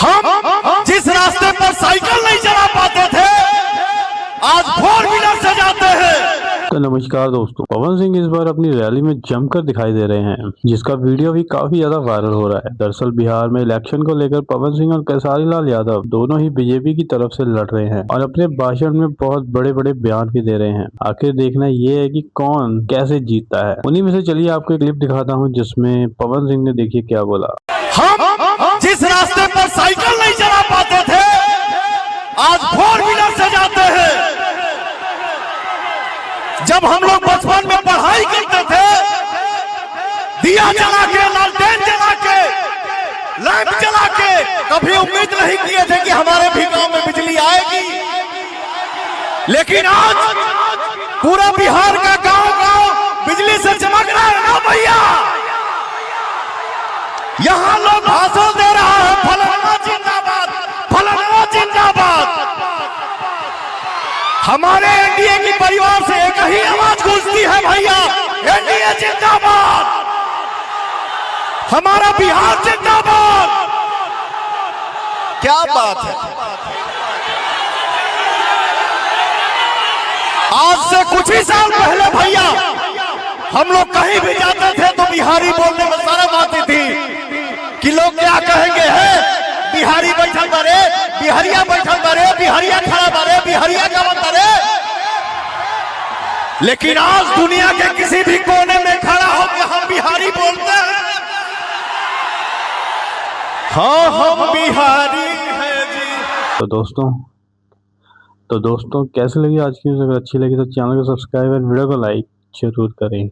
हम जिस रास्ते पर साइकिल नहीं चला पाते थे आज 4 व्हीलर से जाते हैं। तो नमस्कार दोस्तों, पवन सिंह इस बार अपनी रैली में जमकर दिखाई दे रहे हैं, जिसका वीडियो भी काफी ज्यादा वायरल हो रहा है। दरअसल बिहार में इलेक्शन को लेकर पवन सिंह और खेसारी लाल यादव दोनों ही बीजेपी की तरफ से लड़ रहे हैं और अपने भाषण में बहुत बड़े बड़े बयान भी दे रहे हैं। आखिर देखना ये है कि कौन कैसे जीतता है। उन्हीं में से चलिए आपको एक क्लिप दिखाता हूँ जिसमें पवन सिंह ने देखिए क्या बोला। हम जिस रास्ते पर साइकिल नहीं चला पाते थे आज 4 व्हीलर से जाते हैं। जब हम लोग बचपन में पढ़ाई करते थे दिया जला के, लालटेन जला के, लैंप जला के, कभी उम्मीद नहीं किए थे कि हमारे भी गांव में बिजली आएगी। लेकिन आज पूरा बिहार का गांव बिजली से चमक रहा है ना भैया। यहां लोग भाषण दे रहा है फलाना जिंदाबाद, फलाना जिंदाबाद। हमारे एनडीए की परिवार से एक ही आवाज गूंजती है भैया, एनडीए जिंदाबाद, हमारा बिहार जिंदाबाद। क्या बात है। आज से कुछ ही साल पहले भैया हम लोग कहीं भी जाते थे तो बिहारी बोलने में शर्म आती थी कि लोग क्या कहेंगे है, बिहारी बैठल बारे, बिहारिया बैठल बारे, बिहारिया खड़ा बारे, बिहारिया का बारे। लेकिन आज दुनिया के किसी भी कोने में खड़ा होकर हम बिहारी बोलते हैं। हाँ हम बिहारी हैं जी। तो दोस्तों कैसे लगी आज की न्यूज़? अगर अच्छी लगी तो चैनल को सब्सक्राइब और वीडियो को लाइक जरूर करें।